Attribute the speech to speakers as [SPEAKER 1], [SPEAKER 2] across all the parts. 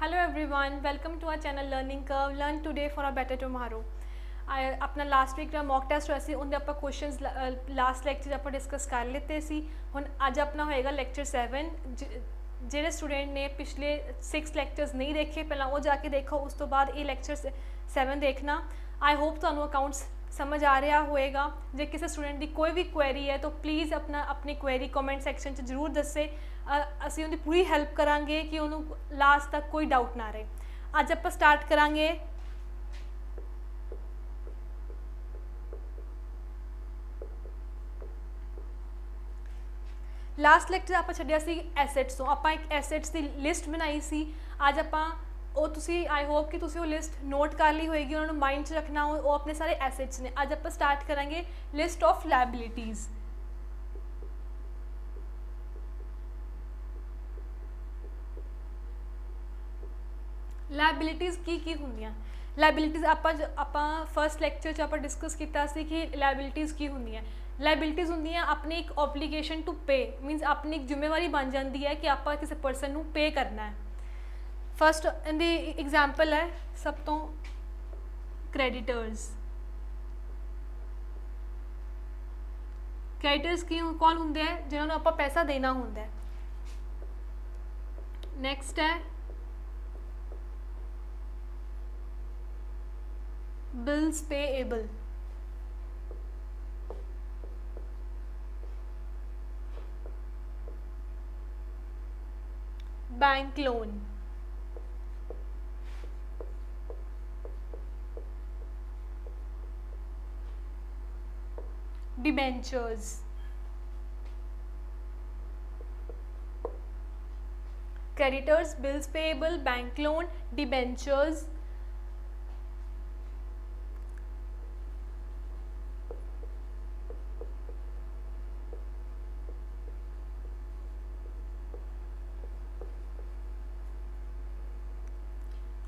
[SPEAKER 1] Hello everyone, welcome to our channel Learning Curve. Learn today for a better tomorrow. अपना last week का mock test होया सी उनके ਆਪਾਂ questions last lecture ਆਪਾਂ discuss ਕਰ ਲਿੱਤੇ ਸੀ। ਹੁਣ ਅੱਜ ਆਪਣਾ ਹੋਏਗਾ ਲੈਕਚਰ 7। ਜਿਹੜੇ ਸਟੂਡੈਂਟ ਨੇ ਪਿਛਲੇ 6 ਲੈਕਚਰਸ ਨਹੀਂ ਦੇਖੇ ਪਹਿਲਾਂ ਉਹ ਜਾ ਕੇ ਦੇਖੋ, ਉਸ ਤੋਂ ਬਾਅਦ ਇਹ ਲੈਕਚਰ 7 ਦੇਖਣਾ। आई होप ਤੁਹਾਨੂੰ ਅਕਾਊਂਟਸ समझ आ रहा होएगा। जे किसी स्टूडेंट की कोई भी क्वेरी है तो प्लीज़ अपनी क्वेरी कमेंट सैक्शन च जरूर दसे, असी उनकी पूरी हेल्प करांगे कि उन्होंने लास्ट तक कोई डाउट ना रहे। अज आप स्टार्ट करांगे लास्ट लैक्चर आप छड्डिया सी एसेट्स तो, आप एक एसेट्स की लिस्ट बनाई सी। अज आप ਉਹ ਤੁਸੀਂ आई होप कि ਤੁਸੀਂ ਉਹ ਲਿਸਟ ਨੋਟ ਕਰ ਲਈ ਹੋਏਗੀ, ਉਹਨਾਂ ਨੂੰ ਮਾਈਂਡ 'ਚ ਰੱਖਣਾ। ਉਹ ਆਪਣੇ ਸਾਰੇ ਐਸੈਟਸ ਨੇ। ਅੱਜ ਆਪਾਂ ਸਟਾਰਟ ਕਰਾਂਗੇ ਲਿਸਟ ਆਫ ਲਾਇਬਿਲਿਟੀਜ਼। ਲਾਇਬਿਲਿਟੀਜ਼ ਕੀ ਹੁੰਦੀਆਂ? ਲਾਇਬਿਲਿਟੀਜ਼ ਆਪਾਂ ਫਸਟ ਲੈਕਚਰ 'ਚ ਆਪਾਂ ਡਿਸਕਸ ਕੀਤਾ ਸੀ ਕਿ ਲਾਇਬਿਲਿਟੀਜ਼ ਕੀ ਹੁੰਦੀਆਂ। ਲਾਇਬਿਲਿਟੀਜ਼ ਹੁੰਦੀਆਂ ਆਪਣੀ ਇੱਕ ਓਬਲੀਗੇਸ਼ਨ ਟੂ ਪੇ, ਮੀਨਸ ਆਪਣੀ ਇੱਕ ਜ਼ਿੰਮੇਵਾਰੀ ਬਣ ਜਾਂਦੀ ਹੈ ਕਿ ਆਪਾਂ ਕਿਸੇ ਪਰਸਨ ਨੂੰ ਪੇ ਕਰਨਾ ਹੈ। फस्ट इनकी एग्जाम्पल है सब तो क्रेडिटर्स। क्रेडिटर्स की कौन होंगे है जिन्होंने आप पैसा देना होंगे। नैक्सट है bills payable. Bank loan, debentures, creditors, bills payable, bank loan, debentures,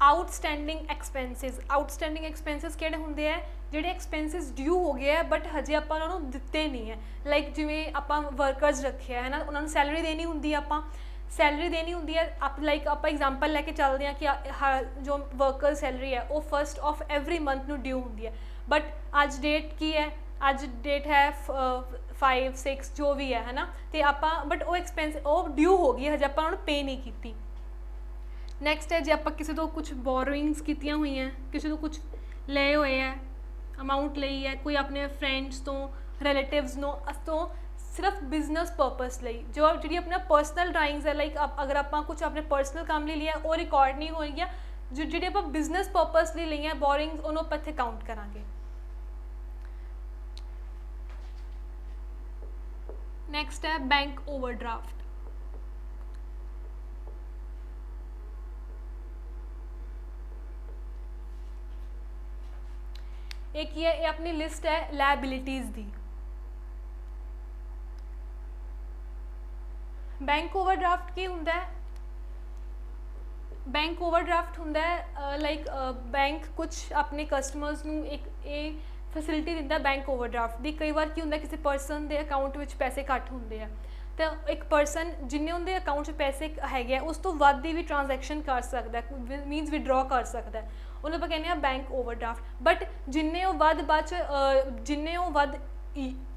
[SPEAKER 1] outstanding expenses. Outstanding expenses किहड़े हुंदे है? जिहड़े एक्सपेंसिस ड्यू हो गए है बट हजे आपां उन्हां नूं दित्ते नहीं है। लाइक जिवें आपां वर्कर्स रखे है ना, उन्हां नूं सैलरी देनी हुंदी है, आपां सैलरी देनी हुंदी है। लाइक आपां एग्जाम्पल लैके चलते हैं कि जो वर्कर सैलरी है वो 1st ऑफ एवरी मंथ नूं ड्यू हुंदी है। बट अज डेट की है? अज डेट है 5, 6 जो भी है ना, तो आपां बट वो एक्सपेंस वो ड्यू हो गई, हजे आपां उन्हां नूं पे नहीं कीती। नैक्सट है जो आप किसी तो कुछ बोरोइंग्स कीतियां हुई हैं, किसी तो कुछ ले हुए है, अमाउंट ली है, कोई अपने फ्रेंड्स तो रिलेटिव्स तो सिर्फ बिजनेस पर्पस ਲਈ जो जी अपना पर्सनल ड्राइंग्स है। लाइक अगर आप कुछ अपने पर्सनल काम लिए लिया वो रिकॉर्ड नहीं होएगी। जो जी आप बिजनेस पर्पस ਲਈ ਲਈ बोरिंग्स उन्होंने आप इतने काउंट करांगे। नैक्सट है बैंक ओवरड्राफ्ट। एक ये अपनी लिस्ट है लायबिलिटीज़ दी। बैंक ओवरड्राफ्ट की हुंदा है? बैंक ओवरड्राफ्ट हुंदा है लाइक बैंक कुछ अपने कस्टमर्स नूं एक फैसिलिटी दिंदा बैंक ओवरड्राफ्ट दी। कई बार की हुंदा किसी पर्सन के अकाउंट विच पैसे घट हुंदे आ, तो एक पर्सन जिन्ने उनके अकाउंट च पैसे है उस तो वध दी भी ट्रांजैक्शन कर सकता है, मीनस विड्रॉ कर सकता है, उन्होंने आप कहने बैंक ओवरड्राफ्ट। बट जिन्ने वो वध बाद जिन्ने वो वध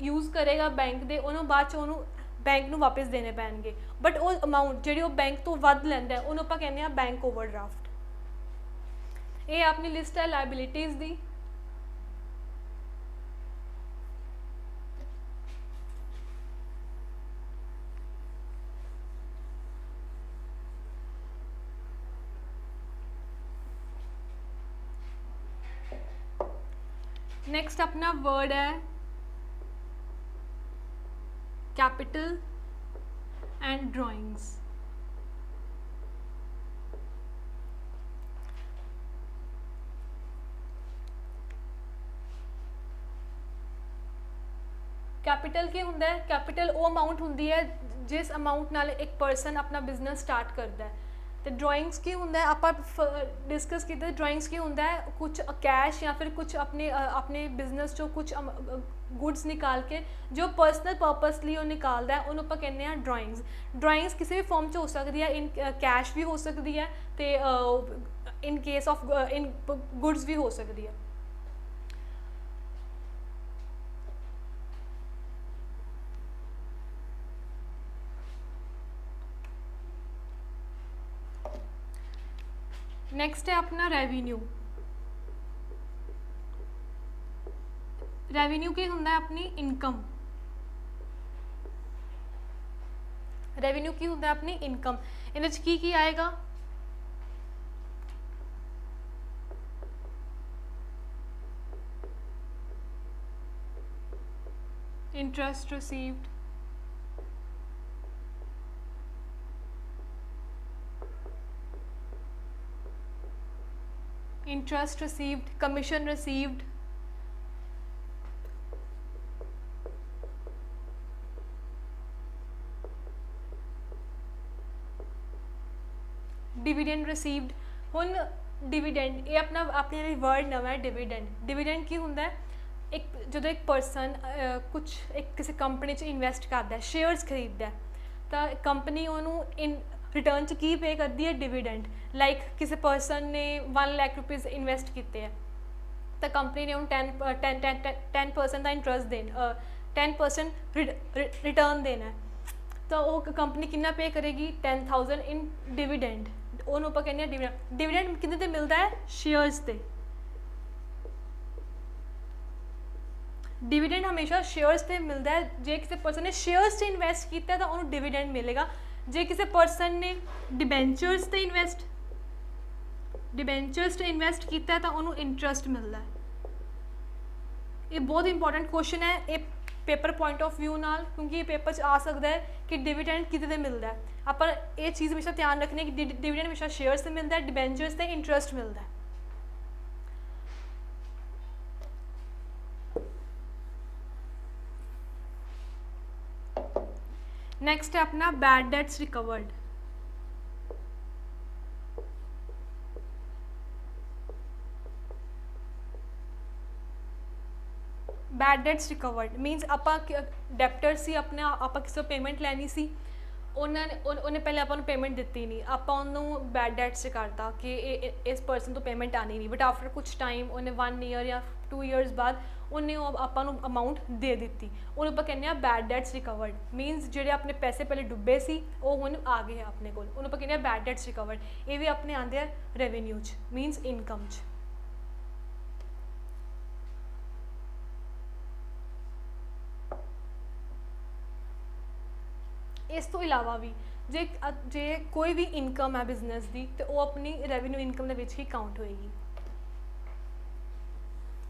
[SPEAKER 1] यूज़ करेगा बैंक दे उन्होंने बाद बैंक नूं वापस देने पैणगे। बट वो अमाउंट जिहड़ी वो बैंक तो वध लैंदा उन्होंने आप कहने बैंक ओवरड्राफ्ट। ये अपनी लिस्ट है लायबिलिटीज़ दी। नेक्स्ट अपना वर्ड है कैपिटल एंड ड्राइंग्स। कैपिटल की हुंदा है? कैपिटल वो अमाउंट हुंदी है जिस अमाउंट नाल एक पर्सन अपना बिजनेस स्टार्ट करता है। तो ड्राइंग्स की होंगे आप डिस्कस किया ड्राइंग्स की होंगे कुछ कैश या फिर कुछ अपने अपने बिजनेस चो कुछ गुड्स निकाल के जो पर्सनल पर्पस लिए निकालता है उन्होंने आप कहने ड्राइंग्स। ड्राइंग्स किसी भी फॉर्म च हो सकती है, इन कैश भी हो सकती है तो in case of in goods भी हो सकती है। नेक्स्ट है अपना रेवेन्यू। रेवेन्यू की होंगे अपनी इनकम। रेवेन्यू की होंगे अपनी इनकम। इन की आएगा interest received, interest received, commission received, dividend received. हुन डिविडेंड ये अपना अपने लिए वर्ड नवा है डिविडेंड। डिविडेंड की होंगे एक जो एक पर्सन कुछ एक किसी कंपनी च इन्वेस्ट करता है, शेयर्स खरीदता है तो कंपनी उन्होंने इन रिटर्न च की पे करती है डिविडेंड। लाइक किसी पर्सन ने 1 लाख रुपीज़ इन्वेस्ट किए हैं तो कंपनी ने उन्होंने 10% का इंटरेस्ट देना 10% रिटर्न देना है तो वो कंपनी कितना पे करेगी 10,000 इन डिविडेंड। उन्होंने आप कहने डिविडेंड। डिविडेंड कितने मिलता है शेयर्स से। डिविडेंड हमेशा शेयर्स से मिलता है। जो किसी पर्सन ने शेयर्स से इन्वेस्ट किया तो उन्होंने डिविडेंड मिलेगा। जे किसी पर्सन ने डिबेंचर्स से इन्वेस्ट किया तो उन्होंने इंटरेस्ट मिलता है। ये बहुत इंपॉर्टेंट क्वेश्चन है ये पेपर पॉइंट ऑफ व्यू नाल, क्योंकि ये पेपर च आ सकता है कि डिविडेंड कितने मिलता है। आप ये चीज़ हमेशा ध्यान रखनी है कि डिविडेंड हमेशा शेयर से मिलता है, डिबेंचर्स से इंटरेस्ट मिलता है। नेक्स्ट है अपना bad debts recovered. Bad debts recovered मीनस आप डेप्टर सी अपने आप किसी पेमेंट लैनी सी उन्हें पहले आपको पेमेंट दी नहीं, आप बैड डेट्स से करता कि इस पर्सन तो पेमेंट आनी नहीं, बट आफ्टर कुछ टाइम उन्हें 1 ईयर या 2 ईयर्स बाद उन्हें आपको अमाउंट दे दी। उन्होंने आप कहने बैड डेट्स रिकवर्ड मीनस जोड़े अपने पैसे पहले डुबे सी वो हुण आ गए अपने को, उन्होंने आप कहने बैड डेट्स रिकवर्ड। ये भी अपने आते हैं रेवेन्यू च मीनस इनकम च। इस तो इलावा भी जे कोई भी इनकम है बिजनेस की तो वो अपनी रेवेन्यू इनकम के ही काउंट होएगी।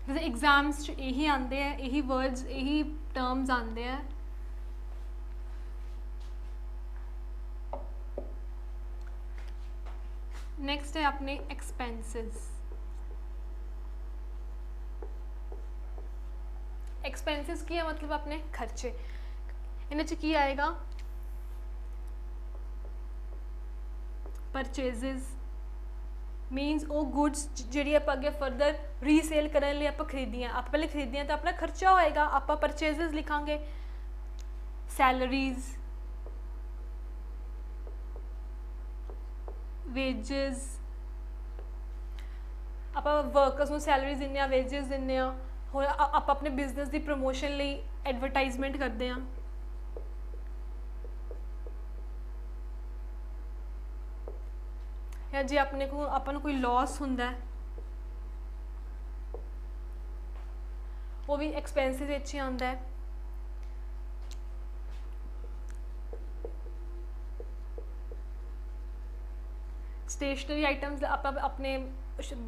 [SPEAKER 1] जैसे एग्जाम्स यही आते हैं, यही वर्ड्स यही टर्म्स आते हैं। नेक्स्ट है अपने एक्सपेंसेस। एक्सपेंसेस की है मतलब अपने खर्चे। इन्हें की आएगा परचेजेस मीनस वो गुड्स जी आप अगे फरदर रीसेल करने लिए आप खरीदियाँ, आप पहले खरीदियाँ तो अपना खर्चा होएगा, आप परचेजेस लिखांगे। सैलरीज, वेजेस, आप वर्कर्स को सैलरीज दें, वेजेस दें, और आप अपने बिजनेस की प्रमोशन लिए एडवरटाइजमेंट करते हैं। या जे अपने को अपन कोई लॉस होंदा है वो भी एक्सपेंसिव ही आता है। स्टेशनरी आइटम्स आप अपने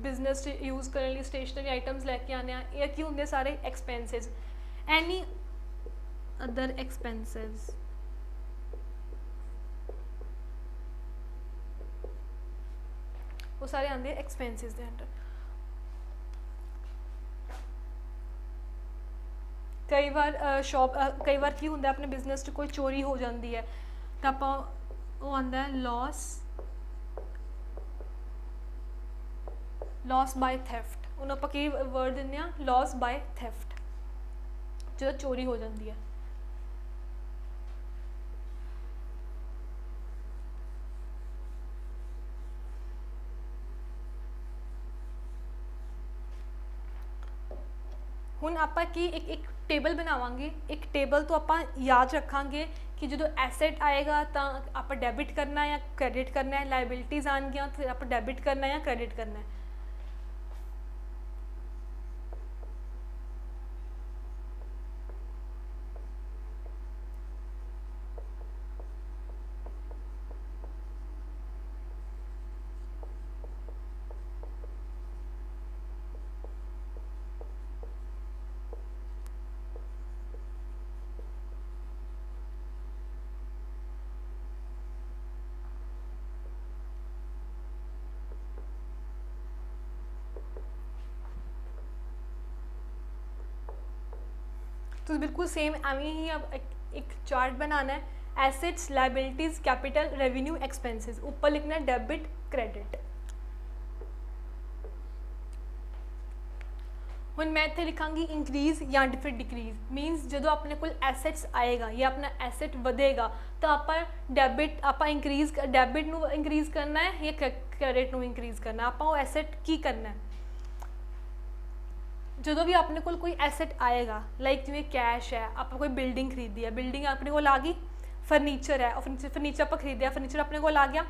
[SPEAKER 1] बिजनेस यूज़ करने लिए स्टेशनरी आइटम्स लैके आने ये की होंगे सारे एक्सपेंसिव। एनी अदर एक्सपेंसिव वो सारे आते हैं एक्सपेंसिव के अंडर। कई बार कई बार की होंगे अपने बिजनेस कोई चोरी हो जाती है तो आप वो आता है लॉस ਲੌਸ ਬਾਏ ਥੈਫਟ, ਉਹਨੂੰ ਆਪਾਂ ਕੀ ਵਰਡ ਦਿੰਦੇ ਹਾਂ, ਲੌਸ ਬਾਏ ਥੈਫਟ, ਜਦੋਂ ਚੋਰੀ ਹੋ ਜਾਂਦੀ ਹੈ। ਹੁਣ ਆਪਾਂ ਕੀ ਇੱਕ ਟੇਬਲ ਬਣਾਵਾਂਗੇ, ਇੱਕ ਟੇਬਲ ਤੋਂ ਆਪਾਂ ਯਾਦ ਰੱਖਾਂਗੇ ਕਿ ਜਦੋਂ ਐਸੈਟ ਆਏਗਾ ਤਾਂ ਆਪਾਂ ਡੈਬਿਟ ਕਰਨਾ ਜਾਂ ਕ੍ਰੈਡਿਟ ਕਰਨਾ ਹੈ, ਲਾਇਬਿਲਿਟੀਜ਼ ਆਉਣਗੀਆਂ ਤਾਂ ਆਪਾਂ ਡੈਬਿਟ ਕਰਨਾ ਜਾਂ ਕ੍ਰੈਡਿਟ ਕਰਨਾ ਹੈ। तो बिल्कुल सेम एवं ही अब एक चार्ट बनाना है, assets, liabilities, capital, revenue, expenses, ऊपर लिखना है डेबिट, क्रेडिट। ਹੁਣ मैं इत्थे लिखांगी इंक्रीज या फिर डिक्रीज, मीनस जो अपने को एसेट्स आएगा या अपना एसेट ਵਧੇਗਾ तो आप डेबिट आप इंक्रीज डेबिट ਨੂੰ इंक्रीज करना है या क्रेडिट ਨੂੰ इंक्रीज करना है, आप वो एसेट की करना है। जो भी अपने को कोई एसेट आएगा लाइक जिवें कैश है, आप कोई बिल्डिंग खरीदी है, बिल्डिंग अपने को आ गई, फर्नीचर है और फर्नीचर आप खरीदिया, फर्नीचर अपने को आ गया,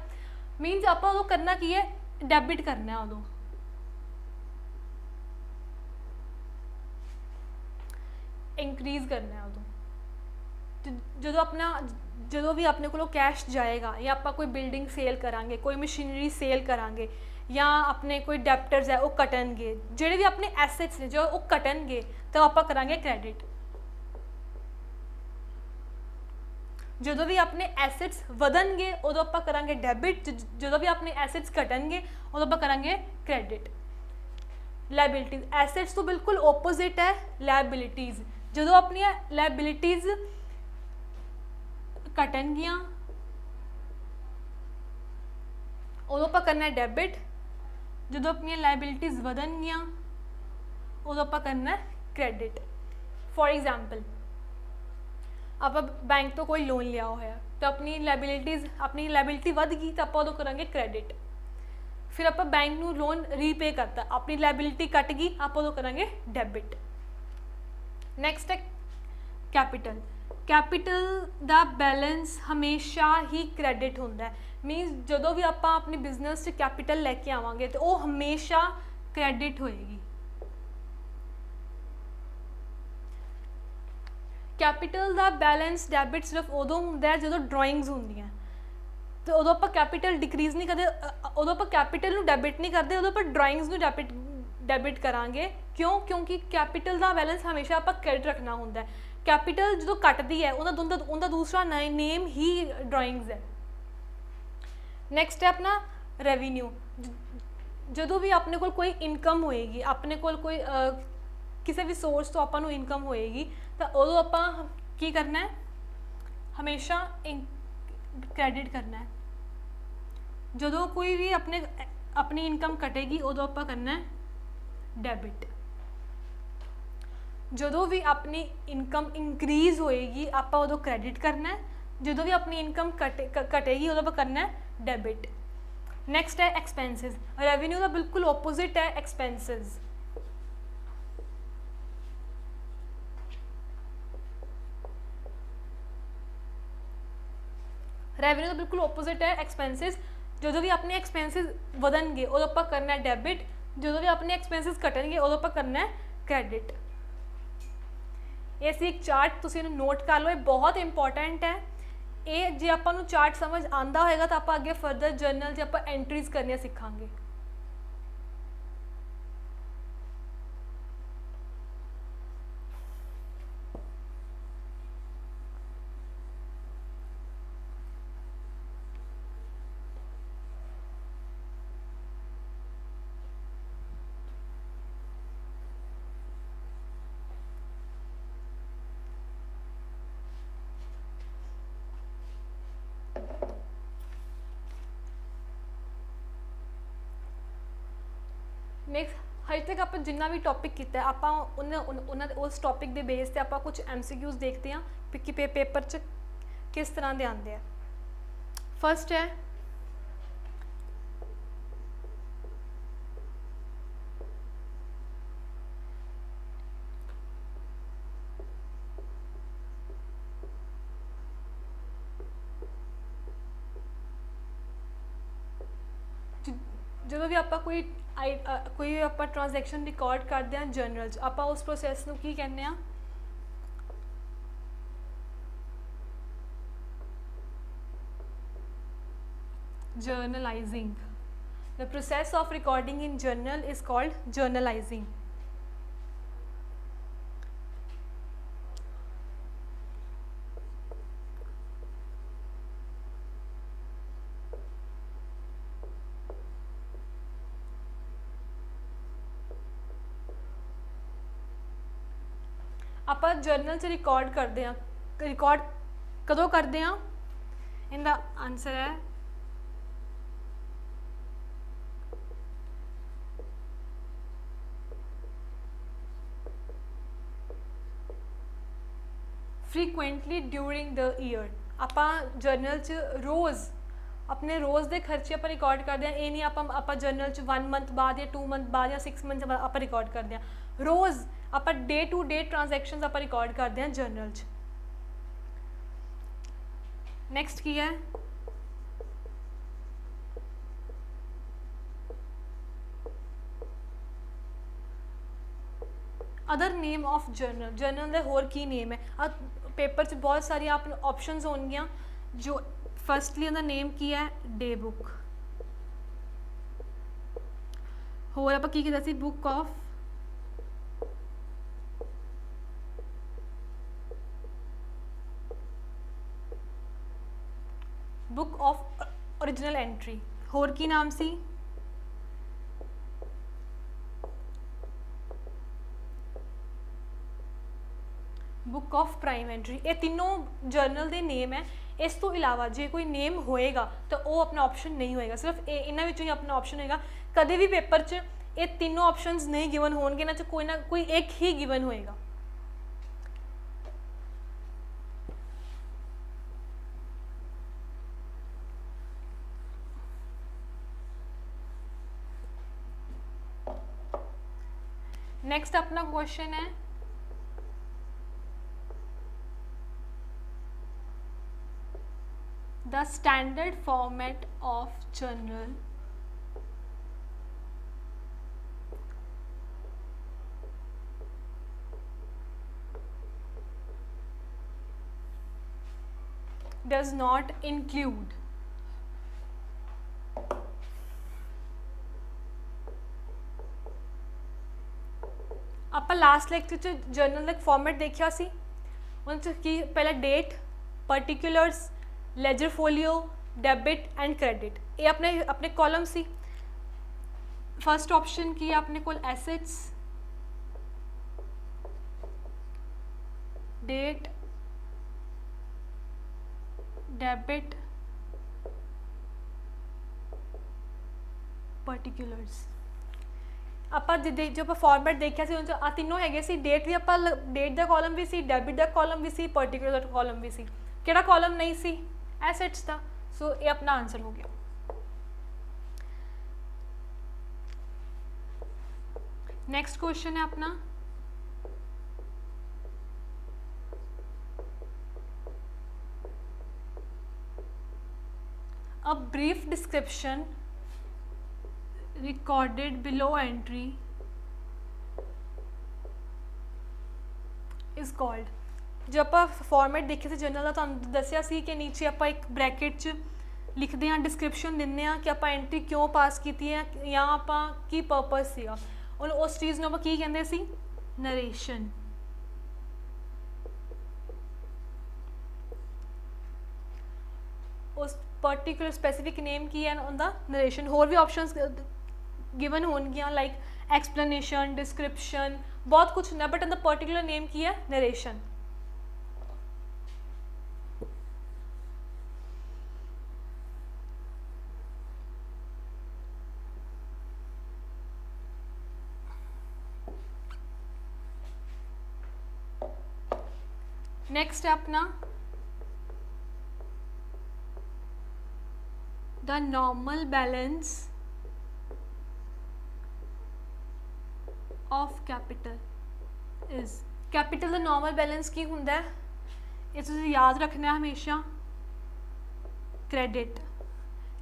[SPEAKER 1] मीनस आप उदों करना की है, डेबिट करना है, उदों इंक्रीज करना है उदों जो अपना जो भी अपने को कैश जाएगा या आप कोई बिल्डिंग सेल करांगे, कोई मशीनरी सेल करांगे या अपने कोई डेप्टर्स है वो कटनगे, जोड़े भी अपने एसेट्स ने जो वो कटनगे तो आप करांगे क्रेडिट। जो भी अपने एसेट्स वधनगे उदों आप करांगे डेबिट, जो भी अपने एसेट्स घटनगे उदों आप करांगे क्रेडिट। लाइबिलिटीज, एसेट्स तो बिल्कुल ओपोजिट है लाइबिलिटीज, जो अपनी लाइबिलिटीज घटनगियां उदों आप करना है डेबिट, जो अपनी लाइबिलिटीज वधनगियां उदों आप करना है क्रेडिट। फॉर एग्जाम्पल आप बैंक तो कोई लोन लिया हुआ है तो अपनी लाइबिलिटी वध गई तो आप उदों करांगे क्रेडिट। फिर आप बैंक नू लोन रीपे करता, अपनी लाइबिलिटी कट गई, आप उदों करांगे डेबिट। नैक्सट है कैपिटल, कैपिटल दा बैलेंस हमेशा ही क्रेडिट होंदा है, मीनस जो भी आप अपने बिजनेस से कैपिटल लैके आवांगे तो वो हमेशा क्रेडिट होएगी। कैपिटल दा बैलेंस डेबिट सिर्फ उदों हुंदा है जो ड्राइंग्स होंदियां, तो उदों आप कैपिटल डिक्रीज नहीं करते, उदों आप कैपिटल नू डेबिट नहीं करते, उदों आप ड्राइंग्स नू डेबिट करांगे। क्यों? क्योंकि कैपिटल का बैलेंस हमेशा आप क्रेडिट रखना होंदा है। कैपिटल जो कटती है उनका दूसरा नेम ही ड्राइंग्स है। नैक्सट है अपना रेवेन्यू, जो भी अपने को कोई इनकम होएगी, अपने को कोई किसी भी सोर्स तो आपको इनकम होएगी तो उदों आप की करना है, हमेशा क्रेडिट करना है। जो कोई भी अपनी इनकम कटेगी उदों आप करना है डेबिट। जो भी अपनी इनकम इंक्रीज होएगी आप उदों क्रेडिट करना है, जो भी अपनी इनकम कटेगी उदों आप करना है डेबिट। नैक्सट है एक्सपेंसिस, रेवेन्यू का बिल्कुल ओपोजिट है एक्सपेंसिस। रेवेन्यू का बिल्कुल ओपोजिट है एक्सपेंसिस, जो भी अपने एक्सपेंसिस वधनगे उदों आप करना है डेबिट, जो भी अपने एक्सपेंसिस घटनगे उदों आप करना है क्रेडिट। ये एक चार्ट तुसीं नोट कर लो, ये बहुत इंपॉर्टेंट है। ये जे आपां नूं चार्ट समझ आंदा होएगा तो आप अगे फर्दर जर्नल च आपां एंट्रीज करनियां सीखांगे। ਨੈਕਸਟ ਹਜੇ ਤੱਕ ਆਪਾਂ ਜਿੰਨਾ ਵੀ ਟੌਪਿਕ ਕੀਤਾ ਆਪਾਂ ਉਹਨਾਂ ਉਸ ਟੌਪਿਕ ਦੇ ਬੇਸ ਤੇ ਆਪਾਂ ਕੁਝ MCQs ਦੇਖਦੇ ਹਾਂ ਕਿ ਪੇਪਰ 'ਚ ਕਿਸ ਤਰ੍ਹਾਂ ਦੇ ਆਉਂਦੇ ਆ। ਫਸਟ ਹੈ ਜਦੋਂ ਵੀ ਆਪਾਂ ਕੋਈ ਆਪਾਂ ਟ੍ਰਾਂਜੈਕਸ਼ਨ ਰਿਕਾਰਡ ਕਰਦੇ ਹਾਂ ਜਰਨਲ 'ਚ ਆਪਾਂ ਉਸ ਪ੍ਰੋਸੈਸ ਨੂੰ ਕੀ ਕਹਿੰਦੇ ਆ journalizing. The process of recording in journal is called journalizing. ਆਪਾਂ ਜਰਨਲ 'ਚ ਰਿਕਾਰਡ ਕਰਦੇ ਹਾਂ ਰਿਕਾਰਡ ਕਦੋਂ ਕਰਦੇ ਹਾਂ ਇਹਦਾ ਆਨਸਰ ਹੈ frequently during the year। ਆਪਾਂ ਜਰਨਲ 'ਚ ਰੋਜ਼ ਆਪਣੇ ਰੋਜ਼ ਦੇ ਖਰਚੇ ਆਪਾਂ ਰਿਕਾਰਡ ਕਰਦੇ ਹਾਂ ਇਹ ਨਹੀਂ ਆਪਾਂ ਜਰਨਲ 'ਚ 1 ਮੰਥ ਬਾਅਦ ਜਾਂ 2 ਮੰਥ ਬਾਅਦ ਜਾਂ 6 ਮੰਥ ਬਾਅਦ ਆਪਾਂ ਰਿਕਾਰਡ ਕਰਦੇ ਹਾਂ ਰੋਜ਼ ਆਪਾਂ ਡੇ ਟੂ ਡੇ ਟ੍ਰਾਂਜੈਕਸ਼ਨਸ ਆਪਾਂ ਰਿਕਾਰਡ ਕਰਦੇ ਹਾਂ ਜਰਨਲ 'ਚ। ਨੈਕਸਟ ਕੀ ਹੈ other name of general general ਦੇ ਹੋਰ ਕੀ ਨੇਮ ਹੈ ਪੇਪਰ 'ਚ ਬਹੁਤ ਸਾਰੀਆਂ ਆਪ ਆਪਸ਼ਨਸ ਹੋਣਗੀਆਂ ਜੋ ਫਸਟਲੀ ਉਹਦਾ ਨੇਮ ਕੀ ਹੈ ਡੇ ਬੁੱਕ ਹੋਰ ਆਪਾਂ ਕੀ ਕੀਤਾ ਸੀ book of book of original entry होर की नाम सी बुक ऑफ प्राइम एंट्री ये तीनों जर्नल दे नेम है इस तो इलावा जे कोई नेम होएगा तो वो अपना ऑप्शन नहीं होएगा सिर्फ इन्हां विचों ही अपना ऑप्शन होएगा कदे भी पेपर च ये तीनों ऑप्शंस नहीं गिवन होणगे ना कोई एक ही गिवन होएगा। नेक्स्ट अपना क्वेश्चन है the standard format of journal does not include ਆਪਾਂ ਲਾਸਟ ਲੈਕਚਰ 'ਚ ਜਰਨਲ ਦਾ ਫਾਰਮੈਟ ਦੇਖਿਆ ਸੀ ਉਹਦੇ 'ਚ ਕੀ ਪਹਿਲਾਂ date particulars ledger folio debit and credit ਇਹ ਆਪਣੇ ਕਾਲਮ ਸੀ। ਫਸਟ ਆਪਸ਼ਨ ਕੀ ਹੈ ਆਪਣੇ ਕੋਲ ਐਸੈਟਸ ਡੇਟ ਡੈਬਿਟ ਪਾਰਟਿਕੂਲਰਸ ਆਪਾਂ जो ਆਪਾਂ ਫਾਰਮੈਟ ਦੇਖਿਆ ਸੀ ਉਹ ਆ ਤਿੰਨੋਂ ਹੈਗੇ ਸੀ ਡੇਟ ਵੀ ਆਪਾਂ ਡੇਟ ਦਾ ਕਾਲਮ ਵੀ ਸੀ ਡੈਬਿਟ ਦਾ ਕਾਲਮ ਵੀ ਸੀ ਪਾਰਟਿਕੂਲਰ ਦਾ ਕਾਲਮ ਵੀ ਸੀ ਕਿਹੜਾ ਕਾਲਮ ਨਹੀਂ ਸੀ ਐਸੈਟਸ ਦਾ ਸੋ ਇਹ ਆਪਣਾ ਆਨਸਰ ਹੋ ਗਿਆ। नेक्स्ट क्वेश्चन है अपना a brief description recorded below entry is called जो आप फॉर्मेट देखे थे जनरल का तुहानू दसिया सी कि नीचे आप एक ब्रैकेट च लिखते हैं डिस्क्रिप्शन दिंदे हैं कि आप एंट्री क्यों पास की है या आप की पर्पज सीगा और उस चीज़ नूं आपां की कहंदे सी नरेशन। उस पर्टिकुलर स्पैसीफिक नेम की है उनका नरेशन। होर भी ऑप्शंस गिवन होणगियां लाइक एक्सप्लेनेशन डिस्क्रिप्शन बहुत कुछ होंदा बट उनका पर्टिकुलर नेम की है नरेशन। नेक्स्ट है अपना the normal balance of capital is capital ਦਾ नॉर्मल बैलेंस ਕੀ ਹੁੰਦਾ ਹੈ ਇਹ ਤੁਸੀਂ ਯਾਦ ਰੱਖਣਾ ਹਮੇਸ਼ਾ ਕ੍ਰੈਡਿਟ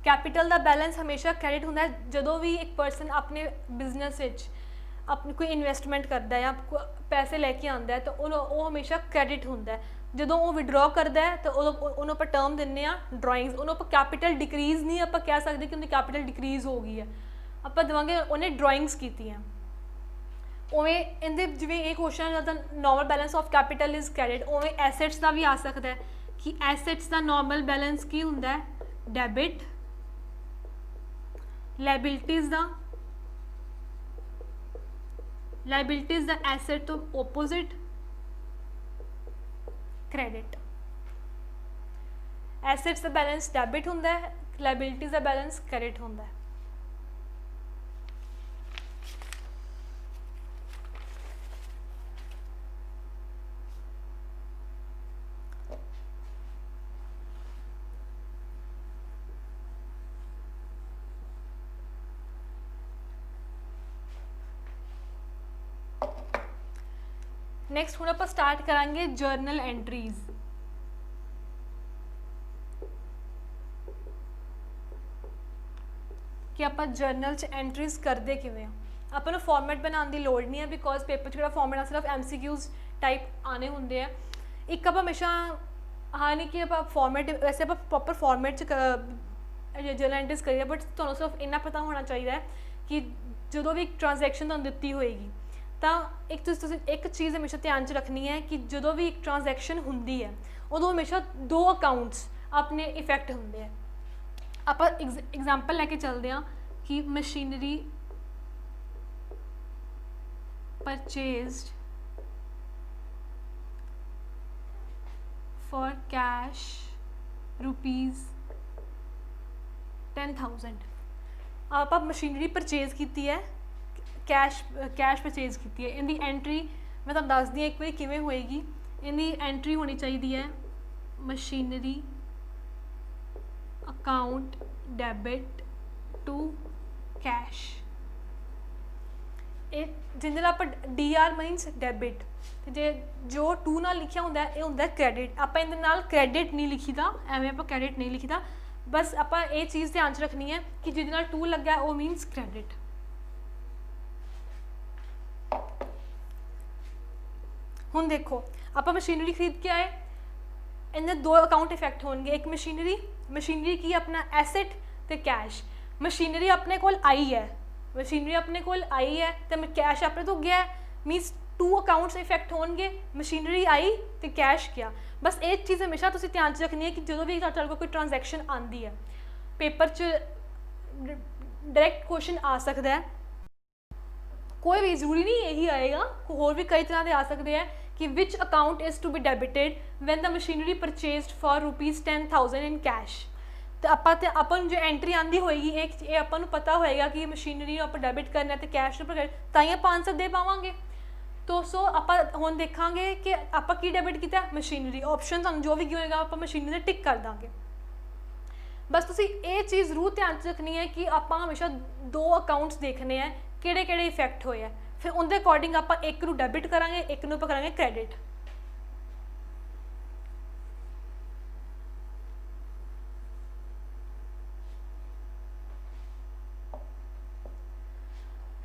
[SPEAKER 1] कैपिटल ਦਾ बैलेंस हमेशा क्रेडिट ਹੁੰਦਾ ਹੈ ਜਦੋਂ ਵੀ ਇੱਕ ਪਰਸਨ ਆਪਣੇ ਬਿਜ਼ਨਸ ਵਿੱਚ ਆਪਣੀ ਕੋਈ ਇਨਵੈਸਟਮੈਂਟ ਕਰਦਾ ਹੈ ਜਾਂ ਪੈਸੇ ਲੈ ਕੇ ਆਉਂਦਾ ਹੈ ਤਾਂ ਉਹ ਹਮੇਸ਼ਾ ਕ੍ਰੈਡਿਟ ਹੁੰਦਾ ਹੈ ਜਦੋਂ ਉਹ ਵਿਡਰਾ ਕਰਦਾ ਹੈ ਤਾਂ ਉਹਨੂੰ ਆਪਾਂ ਟਰਮ ਦਿੰਦੇ ਆ ਡਰਾਇੰਗਸ ਉਹਨੂੰ ਆਪਾਂ ਕੈਪੀਟਲ ਡਿਕਰੀਜ਼ ਨਹੀਂ ਆਪਾਂ ਕਹਿ ਸਕਦੇ ਕਿ ਉਹਦੀ ਕੈਪੀਟਲ ਡਿਕਰੀਜ਼ ਹੋ ਗਈ ਹੈ ਆਪਾਂ ਦੇਵਾਂਗੇ ਉਹਨੇ ਡਰਾਇੰਗਸ ਕੀਤੀਆਂ ਉਵੇਂ ਇਹਦੇ ਜਿਵੇਂ ਇਹ question the normal balance of capital is credit ਉਵੇਂ ਐਸੈਟਸ ਦਾ ਵੀ ਆ ਸਕਦਾ ਹੈ ਕਿ ਐਸੈਟਸ ਦਾ ਨਾਰਮਲ ਬੈਲੈਂਸ ਕੀ ਹੁੰਦਾ ਹੈ ਡੈਬਿਟ ਲਾਇਬਿਲਿਟੀਜ਼ ਦਾ ਐਸੈਟ ਤੋਂ ਆਪੋਜ਼ਿਟ ਕ੍ਰੈਡਿਟ ਐਸੈਟਸ ਦਾ ਬੈਲੈਂਸ ਡੈਬਿਟ ਹੁੰਦਾ ਹੈ ਲਾਇਬਿਲਿਟੀਜ਼ ਦਾ ਬੈਲੈਂਸ ਕ੍ਰੈਡਿਟ ਹੁੰਦਾ ਹੈ नेक्स्ट ਹੁਣ ਆਪਾਂ ਸਟਾਰਟ ਕਰਾਂਗੇ ਜਰਨਲ ਐਂਟਰੀਜ਼ ਕਿ ਆਪਾਂ ਜਰਨਲ 'ਚ ਐਂਟਰੀਜ਼ ਕਰਦੇ ਕਿਵੇਂ ਆ ਆਪਾਂ ਨੂੰ ਫਾਰਮੈਟ ਬਣਾਉਣ ਦੀ ਲੋੜ ਨਹੀਂ ਹੈ ਬਿਕੋਜ਼ ਪੇਪਰ 'ਚ ਜਿਹੜਾ ਫਾਰਮੈਟ ਆ ਸਿਰਫ ਐਮਸੀਕਿਊਜ਼ ਟਾਈਪ ਆਣੇ ਹੁੰਦੇ ਆ ਇੱਕ ਆਪਾਂ ਹਮੇਸ਼ਾ ਹਾਂ ਨਹੀਂ ਕਿ ਆਪਾਂ ਫਾਰਮੈਟ ਵੈਸੇ ਆਪਾਂ ਪ੍ਰੋਪਰ ਫਾਰਮੈਟ 'ਚ ਜਰਨਲ ਐਂਟਰੀਜ਼ ਕਰੀਏ ਬਟ ਤੁਹਾਨੂੰ ਸਿਰਫ ਇੰਨਾ ਪਤਾ ਹੋਣਾ ਚਾਹੀਦਾ ਹੈ ਕਿ ਜਦੋਂ ਵੀ ਇੱਕ ਟ੍ਰਾਂਜੈਕਸ਼ਨ ਤੁਹਾਨੂੰ ਦਿੱਤੀ ਹੋਏਗੀ ਤਾਂ ਤੁਸੀਂ ਇੱਕ ਚੀਜ਼ ਹਮੇਸ਼ਾ ਧਿਆਨ 'ਚ ਰੱਖਣੀ ਹੈ ਕਿ ਜਦੋਂ ਵੀ ਇੱਕ ਟ੍ਰਾਂਜੈਕਸ਼ਨ ਹੁੰਦੀ ਹੈ ਉਦੋਂ ਹਮੇਸ਼ਾ ਦੋ ਅਕਾਊਂਟਸ ਆਪਣੇ ਇਫੈਕਟ ਹੁੰਦੇ ਆ ਆਪਾਂ ਐਗਜ਼ਾਮਪਲ ਲੈ ਕੇ ਚੱਲਦੇ ਹਾਂ ਕਿ ਮਸ਼ੀਨਰੀ ਪਰਚੇਜ਼ਡ ਫॉर कैश रुपीज़ 10,000 ਆਪਾਂ ਮਸ਼ੀਨਰੀ ਪਰਚੇਜ਼ ਕੀਤੀ ਹੈ कैश परचेज की है इनकी एंट्री मैं तुहानूं दसदी एक बार किवें होएगी इनकी एंट्री होनी चाहिए है machinery account debit to cash जिंदे नाल आपां DR मीनस डेबिट जे जो टू नाल लिखिया हुंदा है ये हुंदा क्रेडिट आपां इहदे नाल क्रेडिट नहीं लिखीदा एवें आपां क्रेडिट नहीं लिखीदा बस आपां ये चीज़ ध्यान च रखनी है कि जिहदे नाल टू लग्या वो मीनस क्रेडिट ਹੁਣ देखो आप मशीनरी खरीद के आए इन्हें दो अकाउंट इफेक्ट होंगे एक मशीनरी की अपना एसेट तो कैश मशीनरी अपने कोल आई है तो कैश अपने तो गया मीनस टू अकाउंट्स इफेक्ट होंगे मशीनरी आई तो कैश गया बस एक चीज़ हमेशा तुसीं ध्यान च रखनी है कि जो भी कोई ट्रांजैक्शन आती है पेपर च डायरैक्ट क्वेश्चन आ सकता है कोई भी जरूरी नहीं यही आएगा होर भी कई तरह के आ सकते हैं कि which account is to be debited when the machinery purchased for ₹10,000 in cash तो अपन जो एंट्री आती होएगी ये अपन पता होएगा कि मशीनरी आप डेबिट करना तो कैश ताई आप आंसर दे पावांगे तो सो आप हुण देखांगे कि आप की डेबिट किया मशीनरी ऑप्शन जो भी होएगा आप मशीनरी टिक कर देंगे बस तुसी ये चीज़ जरूर ध्यान रखनी है कि आप हमेशा दो अकाउंट्स देखने हैं किहड़े इफेक्ट होए है फिर उनके अकॉर्डिंग आप एक नू डेबिट करांगे एक नू करांगे क्रेडिट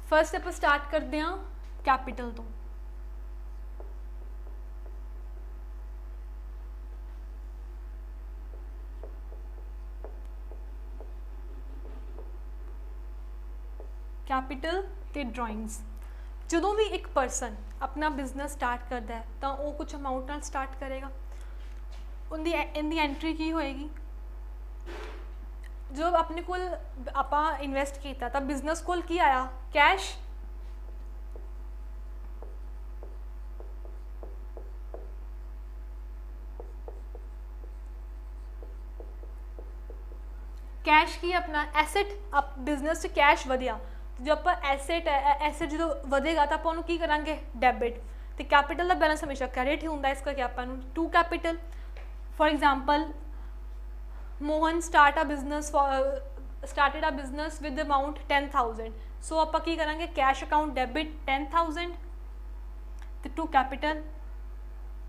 [SPEAKER 1] फर्स्ट आप स्टार्ट करते हैं कैपिटल तो कैपिटल ते ड्राइंग्स ਜਦੋਂ भी एक परसन अपना बिजनेस स्टार्ट करता है तो वो कुछ अमाउंट नाल स्टार्ट करेगा उनकी इनकी एंट्री की होएगी जो अपने कोल आपां इन्वेस्ट किया तो बिजनेस कोल की आया कैश कैश की अपना एसेट आप बिजनेस कैश वधिया जो आप एसेट है एसेट जो वधेगा तो आप की करांगे डेबिट तो कैपिटल का बैलेंस हमेशा क्रेडिट ही होंगे, इस करके आपां to capital. For example Mohan started a business with the amount 10,000, so आप की करांगे कैश अकाउंट डेबिट 10,000 तो टू कैपिटल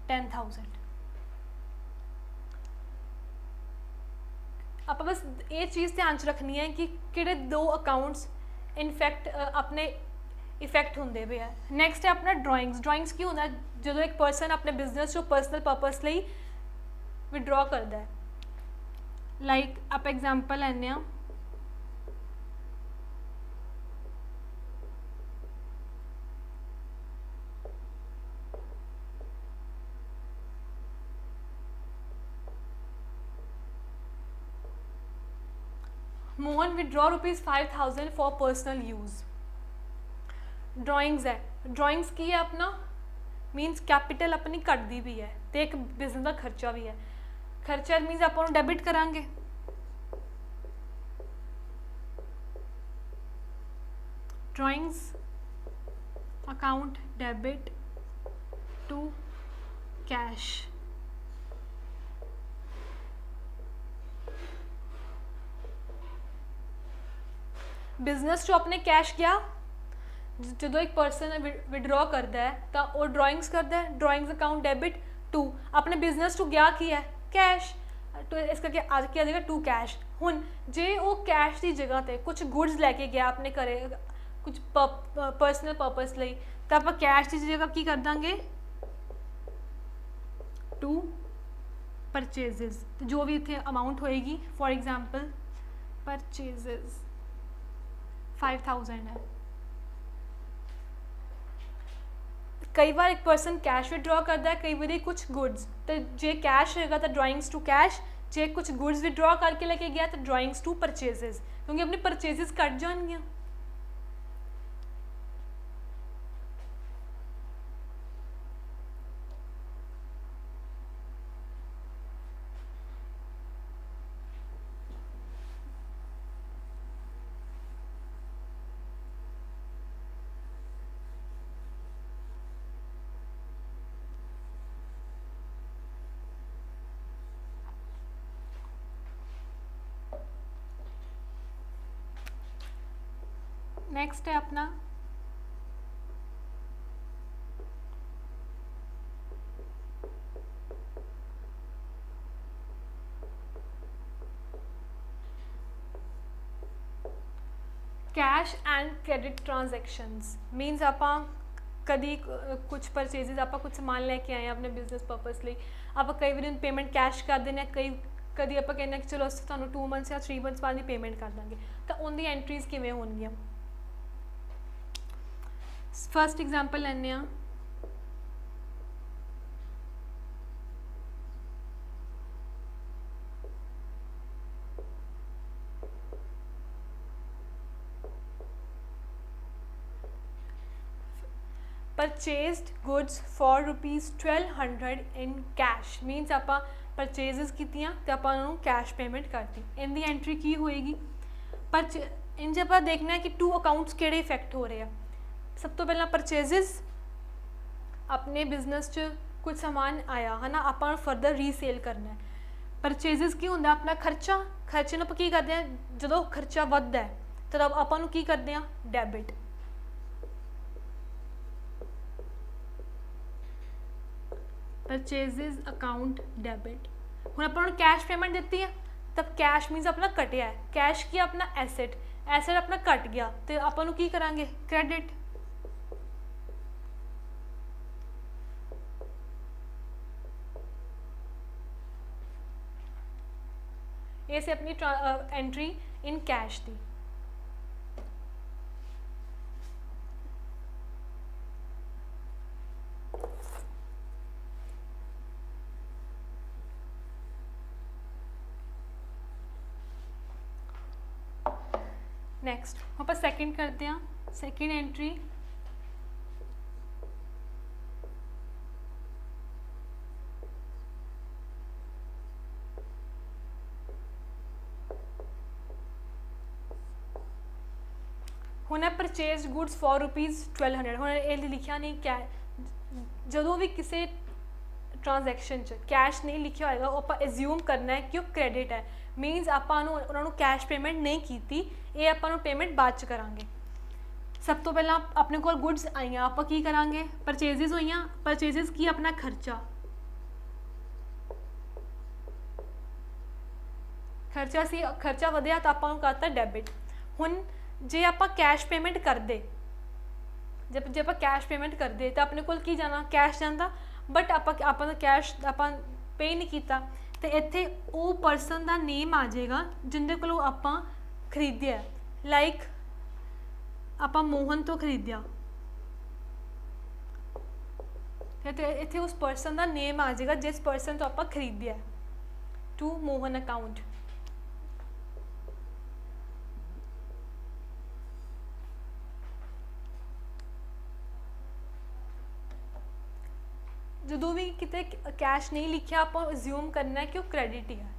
[SPEAKER 1] 10,000। आप बस ये चीज़ ध्यान च रखनी है कि किहड़े दो अकाउंट्स इनफैक्ट अपने इफेक्ट होंगे पे है। नैक्सट है अपना ड्राइंग्स की होंगे जो एक परसन अपने बिजनेस जो पर्सनल पर्पस लिए विड्रॉ करता है। लाइक आप एग्जाम्पल लैने Mohan withdraw ₹5,000 for personal use. Drawings है, ड्राइंग्स की है अपना मीनस कैपिटल अपनी घटती भी है तो एक बिजनेस का खर्चा भी है। खर्चा मीनस आप डेबिट करांगे, drawings account debit to cash. Business जो अपने कैश गया जो एक पर्सन विड्रॉ करता है तो वो ड्राइंग्स करता है, ड्राइंग्स अकाउंट डेबिट टू अपने बिजनेस टू गया की है कैश, तो इस करके आज क्या जाएगा टू कैश। हुन जे वो कैश की जगह पे कुछ गुड्स लैके गया अपने घरे कुछ पर्सनल पर्पस लिए तो आप कैश की जगह की कर देंगे टू परचेजेस, जो भी इतने अमाउंट होएगी फॉर एग्जाम्पल परचेजेस 5,000 है। कई बार एक पर्सन कैश विड्रॉ करता है, कई बार कुछ गुड्स, तो जे कैश होगा तो ड्राइंग्स टू कैश, जे कुछ गुड्स विड्रॉ करके लेके गया तो ड्राइंग्स टू परचेजेस, क्योंकि अपनी परचेजेस कट जाएंगी। नेक्स्ट है अपना कैश एंड क्रेडिट ट्रांजैक्शंस। मीनस आप कभी कुछ परचेजेस आप कुछ सामान लेके आए अपने बिजनेस पर्पस लिए, आप कई बार पेमेंट कैश कर देने, कभी आप कहने कि चलो असं तुहानू 2 मंथ्स या 3 मंथ्स बाद ही पेमेंट कर देंगे, तो उनकी एंट्रीज किवें होणगियां। फर्स्ट एग्जाम्पल लैने purchased goods for ₹1200 in cash. मीनस आप परचेजेस कीतियां तो आप कैश पेमेंट करती, इनकी एंट्री की होएगी। पर इन आप देखना है कि टू अकाउंट्स किहड़े इफेक्ट हो रहे हैं। सब तो पहला परचेजेस अपने बिजनेस च कुछ सामान आया है ना, आप फरदर रीसेल करना है। परचेजेस की होंगे अपना खर्चा, खर्चे आप की करते हैं जो खर्चा वधदा है तो आप की करते हैं डेबिट। Purchases account debit. हुण आप कैश पेमेंट दी है तब कैश मीनस अपना कटिया है, कैश की अपना एसेट, एसेट अपना कट गया तो आप की करांगे क्रेडिट। ये से अपनी एंट्री इन कैश थी। नेक्स्ट आप सैकेंड करते हैं, सैकेंड एंट्री हुण परचेज गुड्स फॉर ₹1200। हुण ये लिखा नहीं क्या ਜਦੋਂ ਵੀ ਕਿਸੇ ट्रांजैक्शन च कैश नहीं लिखा होएगा वो आप एज्यूम करना है कि वो क्रेडिट है, मीनस आपां नूं उन्हां नूं कैश पेमेंट नहीं कीती, ये आपां नूं पेमेंट बाद च करांगे। सब तो पहला अपने कोल गुड्स आईयां, आपां की करांगे, परचेजिज होईयां, परचेजिज की अपना खर्चा, खर्चा सी, खर्चा वधिया तो आपां नूं करता डेबिट। हुण जे आपां कैश पेमेंट करदे, जब जे आपां कैश पेमेंट करदे तो अपने कोल की जाना, कैश जांदा, बट ਆਪਾਂ कैश ਆਪਾਂ पे नहीं किया, तो इत्थे वो परसन का नेम आ जाएगा जिंदे कोलों आपां खरीदिया, लाइक आपां मोहन तो खरीदिया, तो इत्थे उस परसन का नेम आ जाएगा जिस परसन तो आपां खरीदिया, टू मोहन अकाउंट। जो भी किते कैश नहीं लिखा आप अज्यूम करना है कि वो क्रेडिट ही है।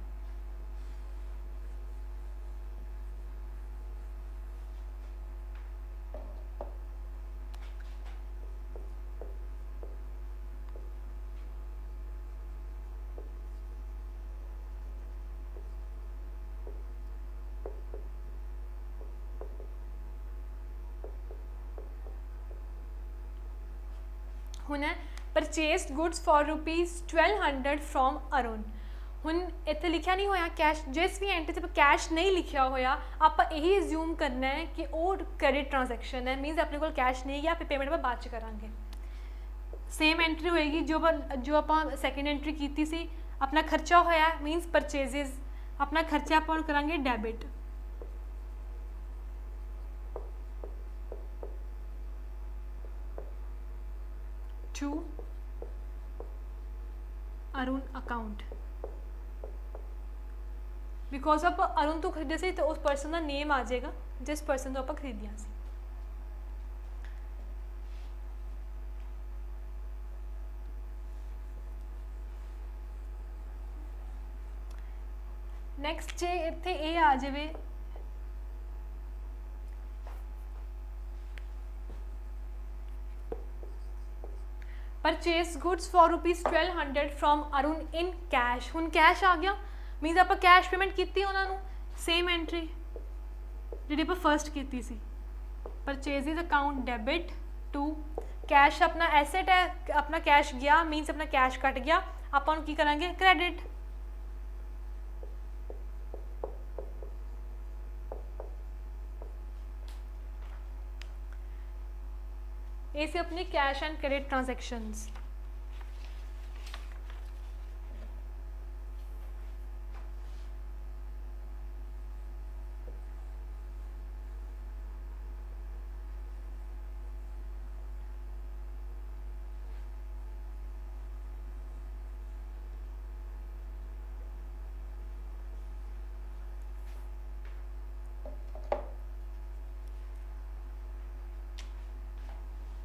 [SPEAKER 1] हुण है purchased goods for ₹1200 from Arun. हुण इत्थे लिखा नहीं होया कैश, जिस भी एंट्री से कैश नहीं लिखा होया आप यही अज्यूम करना है कि वो क्रेडिट ट्रांजैक्शन है, मीनस अपने को कैश नहीं गया, फिर पेमेंट बाद च करांगे। सेम एंट्री होएगी जो आप सैकेंड एंट्री की सी, अपना खर्चा होया मीनस परचेजिज, अपना खर्चा आप करांगे debit, to Arun account. Because आप अरुण तो खरीदे से तो उस परसन का नेम आ जाएगा जिस परसन तो आप खरीदिया सी। नैक्सट जे इत्थे ये आ जाए purchase goods for ₹1200 from Arun in cash. हुण कैश आ गया मीनस आप कैश पेमेंट की उन्होंने, सेम एंट्री जी आप फर्स्ट की सी, परचेजिज अकाउंट डेबिट टू कैश, अपना एसेट है, अपना कैश गया मीनस अपना कैश कट गया, आप की करांगे क्रेडिट। ये से अपने cash and credit transactions.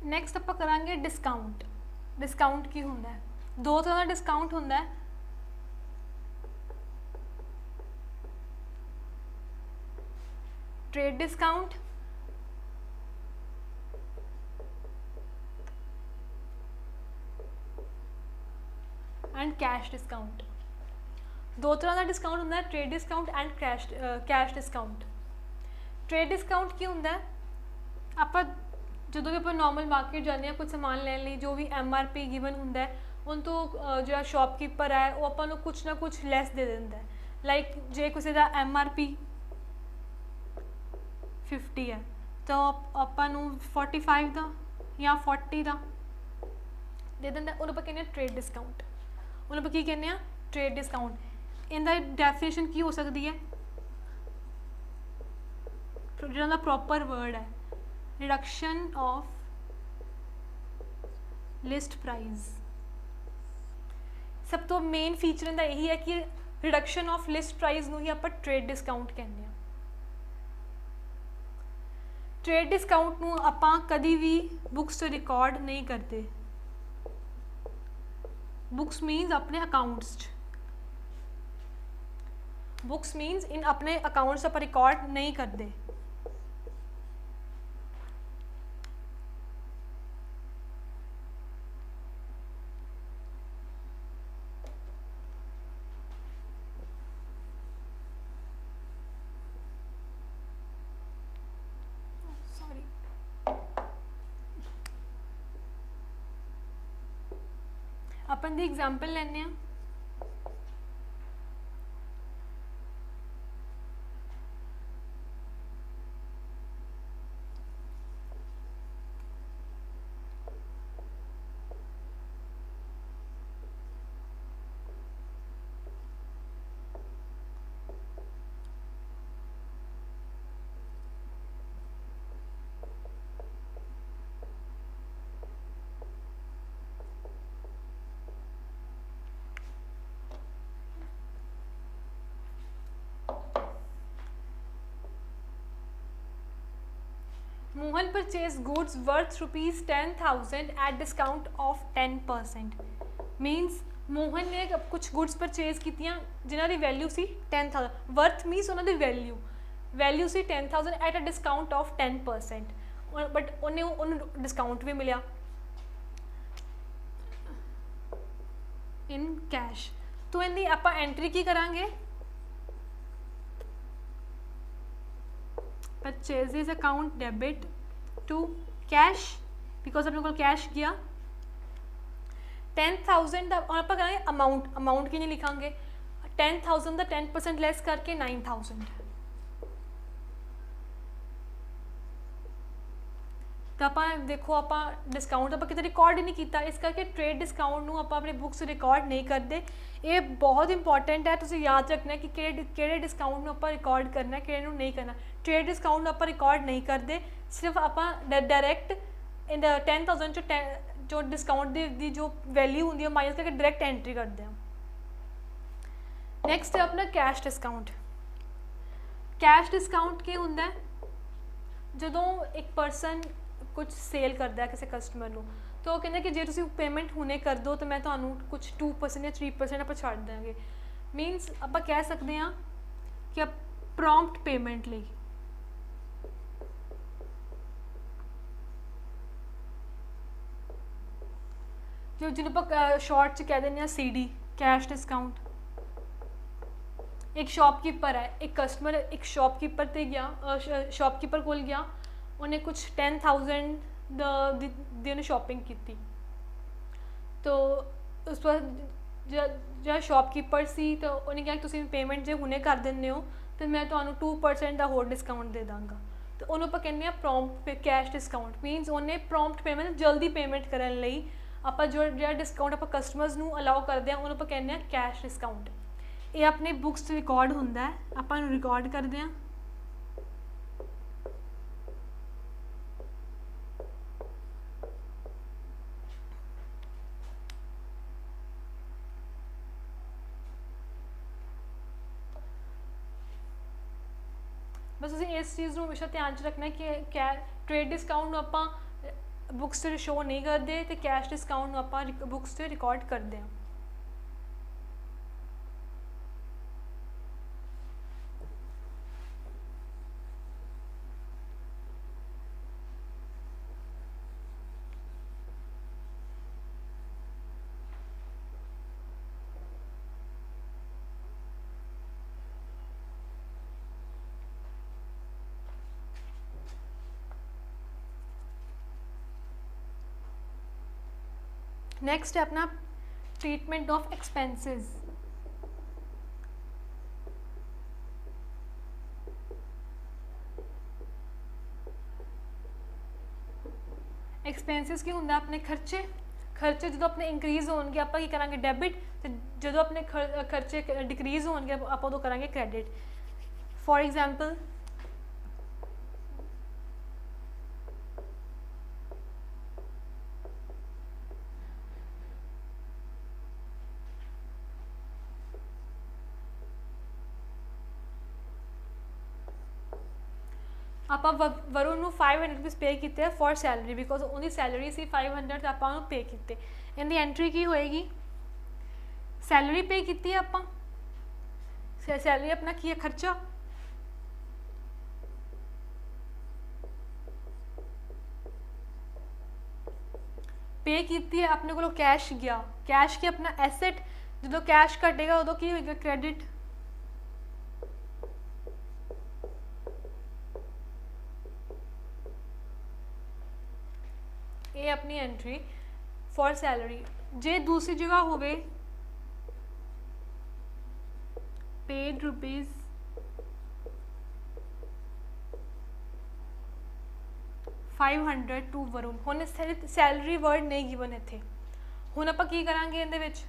[SPEAKER 1] Next आप करांगे डिस्काउंट। डिस्काउंट की होंदा है, दो तरह का डिस्काउंट होंदा है, trade discount and cash discount. दो तरह का डिस्काउंट होंदा है, trade discount and cash discount. Trade discount की होंदा है, आप जो भी आप नॉर्मल मार्केट जाते हैं कुछ समान लैन लिए, जो भी MRP गिवन होंदा है उन तो जो शॉपकीपर है वो अपन कुछ ना कुछ लैस दे देंदा है। लाइक जे किसी का MRP 50 है तो अपन 45 का या 40 का दे देंदा, उन्होंने आप कहने ट्रेड डिस्काउंट। उन्होंने आप की कहने ट्रेड डिस्काउंट। इनका डेफिनेशन की हो सकती है, जो प्रॉपर वर्ड है रिडक्शन ऑफ लिस्ट प्राइस। सब तो मेन फीचर इनका यही है कि रिडक्शन ऑफ लिस्ट प्राइस नूं ही आप ट्रेड डिस्काउंट कहते हैं। ट्रेड डिस्काउंट नूं आपां कदी भी बुक्स च रिकॉर्ड नहीं करते। बुक्स मीनस अपने अकाउंट्स, बुक्स मीनस इन अपने अकाउंट्स आप रिकॉर्ड नहीं करते। अपन दी एग्जाम्पल लैने आ। Mohan purchase goods worth ₹10,000 at discount of 10%। Means Mohan ने कुछ गुड्स परचेज कीतियां जिन्हां दी वैल्यू सी 10,000। वर्थ मीनस उन्हां दी वैल्यू सी 10,000 at a discount of 10%, but उन्हें डिस्काउंट भी मिलिया इन कैश। तो इनकी आपां एंट्री की करांगे, purchases account debit to cash, because अपने को कैश गया 10,000 और आप करेंगे अमाउंट की नहीं लिखांगे 10,000 का 10% लैस करके 9,000। तो आप देखो आप डिस्काउंट आप कितने रिकॉर्ड ही नहीं किया, इस करके ट्रेड डिस्काउंट नूं आप अपने बुक्स रिकॉर्ड नहीं करते। ये बहुत इंपॉर्टेंट है, तुसीं याद रखना कि किहड़े डिस्काउंट नूं आपां रिकॉर्ड करना किहड़े नूं नहीं करना। ट्रेड डिस्काउंट आपां रिकॉर्ड नहीं करते, सिर्फ आपां डायरैक्ट इन 10,000 चो जो डिस्काउंट दी जो वैल्यू होंदी है माइनस करके डायरैक्ट एंट्री करते हैं। नैक्सट है अपना कैश डिस्काउंट। कैश डिस्काउंट की होंदा है जदों एक पर्सन कुछ सेल करता है किसी कस्टमर को, तो वो कहते कि जे तुसीं पेमेंट हुणे कर दो तो मैं तुहानूं कुछ 2% या 3% आप छड्ड देंगे। मीनस आप कह सकते हैं कि आप प्रॉम्प्ट पेमेंट लई जो जिन्होंने आप शॉर्ट च कह दें CD कैश डिस्काउंट। एक शॉपकीपर है, एक कस्टमर एक शॉपकीपर ते गया, शॉपकीपर कोल गया, उन्हें कुछ 10,000 दी उन्हें शॉपिंग की, तो उस पर जो शॉपकीपर सी तो उन्हें कहा कि तुसीं पेमेंट जो हुणे कर दिंदे हो तो मैं तुहानूं 2% का होर डिस्काउंट दे दांगा। तो उन्होंने आप कहने प्रॉम्प्ट कैश डिस्काउंट मीनस उन्हें प्रॉम्प्ट पेमेंट जल्दी पेमेंट करने लई आप जो डिस्काउंट आप कस्टमर्स नूं अलाउ करते हैं उन्होंने आप कहने कैश डिस्काउंट। ये अपने बुक्स रिकॉर्ड होंदा है, आप रिकॉर्ड करते हैं। बस तुसीं इस चीज़ को हमेशा ध्यान च रखना कि कै ट्रेड डिस्काउंट आप बुक्स से शो नहीं करते तो कैश डिस्काउंट आप बुक्स से रिकॉर्ड करते हैं। नेक्स्ट है अपना ट्रीटमेंट ऑफ एक्सपेंसेस। एक्सपेंसिस की होंगे अपने खर्चे, खर्चे जो अपने इंक्रीज होंगे आप करेंगे डेबिट, तो जो अपने खर्चे डिक्रीज होंगे आप उदों करेंगे क्रेडिट। फॉर एग्जाम्पल आप वरुण ਨੂੰ 500 रुपीज़ पे किए फॉर सैलरी बिकॉज उनकी सैलरी सी 500 आप पे किए। इनकी एंट्री की होएगी सैलरी पे की आप सैलरी अपना की है खर्चा, पे की अपने को कैश गया, कैश की अपना एसेट जो कैश घटेगा उदों की होएगा क्रेडिट। ये अपनी एंट्री फॉर सैलरी। जे दूसरी जगह होवे पेड रुपीज़ 500 टू वरुण। हुण सैलरी वर्ड नहीं गिवन इत्थे, हुण आपां की करांगे इहदे विच,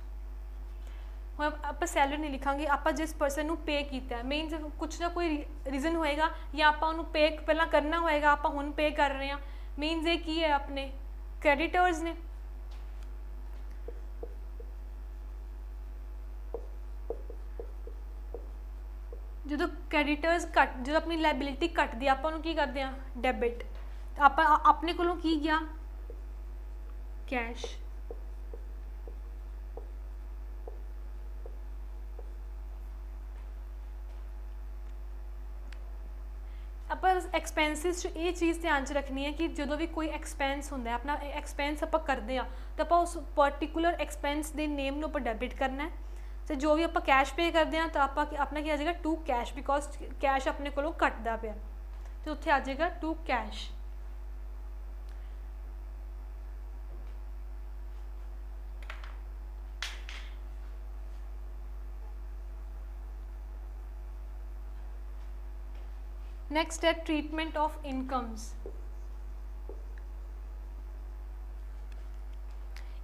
[SPEAKER 1] हुण आपां सैलरी नहीं लिखांगे, आपां जिस परसन नूं पे कीता मीनस कुछ ना कोई रीजन होएगा या आपां उहनूं पे पहलां करना होएगा, आपां हुण पे कर रहे हैं मीनस ये की है अपने क्रेडिटर्स ने। जो क्रेडिटर्स घट जो अपनी लाइबिलिटी घटदी आपां उहनूं की करदे हैं डेबिट, आपां अपने कोलों की गया कैश, ਆਪਾਂ ਐਕਸਪੈਂਸਿਸ 'ਚ ਇਹ ਚੀਜ਼ ਧਿਆਨ 'ਚ ਰੱਖਣੀ ਹੈ ਕਿ ਜਦੋਂ ਵੀ ਕੋਈ ਐਕਸਪੈਂਸ ਹੁੰਦਾ ਆਪਣਾ ਐਕਸਪੈਂਸ ਆਪਾਂ ਕਰਦੇ ਆ ਤਾਂ ਆਪਾਂ ਉਸ ਪਰਟੀਕੂਲਰ ਐਕਸਪੈਂਸ ਦੇ ਨੇਮ ਨੂੰ ਆਪਾਂ ਡੈਬਿਟ ਕਰਨਾ ਹੈ ਤੇ ਜੋ ਵੀ ਆਪਾਂ ਕੈਸ਼ ਪੇ ਕਰਦੇ ਆ ਤਾਂ ਆਪਾਂ ਆਪਣਾ ਕੀ ਆ ਜਾਏਗਾ ਟੂ ਕੈਸ਼, ਬਿਕੋਜ਼ ਕੈਸ਼ ਆਪਣੇ ਕੋਲੋਂ ਘਟਦਾ ਪਿਆ ਤੇ ਉੱਥੇ ਆ ਜਾਏਗਾ ਟੂ ਕੈਸ਼। नेक्स्ट है ट्रीटमेंट ऑफ इनकम्स।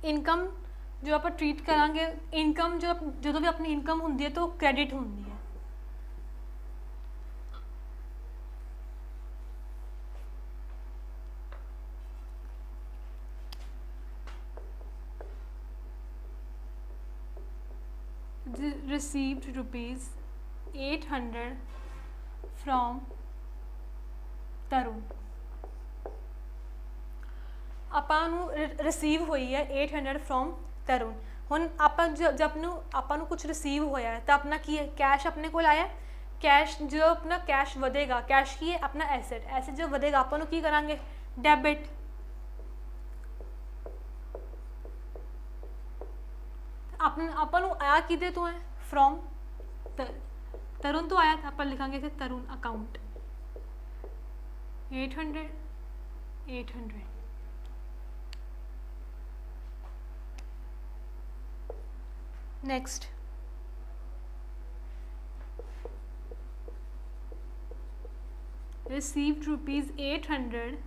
[SPEAKER 1] इनकम जो आप ट्रीट करांगे, इनकम जो भी अपनी इनकम होंगी है तो क्रेडिट होंगी है। रिसीव्ड ₹800 फ्रॉम तरुण, ਆਪਾਂ ਨੂੰ ਰਿਸੀਵ ਹੋਈ ਹੈ 800 ਫਰੋਮ ਤरुण। ਹੁਣ ਆਪਾਂ ਜਦ ਆਪਾਂ ਨੂੰ ਕੁਝ ਰਿਸੀਵ ਹੋਇਆ ਹੈ ਤਾਂ ਆਪਣਾ ਕੀ ਹੈ ਕੈਸ਼ ਆਪਣੇ ਕੋਲ ਆਇਆ, कैश जो अपना कैश ਵਧੇਗਾ, कैश की है अपना एसेट, एसेट जो ਵਧੇਗਾ ਆਪਾਂ ਨੂੰ ਕੀ ਕਰਾਂਗੇ डेबिट। ਆਪਾਂ ਨੂੰ ਆਇਆ ਕਿਹਦੇ ਤੋਂ है फ्रॉम तरुण तो आया था, आप लिखांगे इसे तरुण account 800। Next received ₹800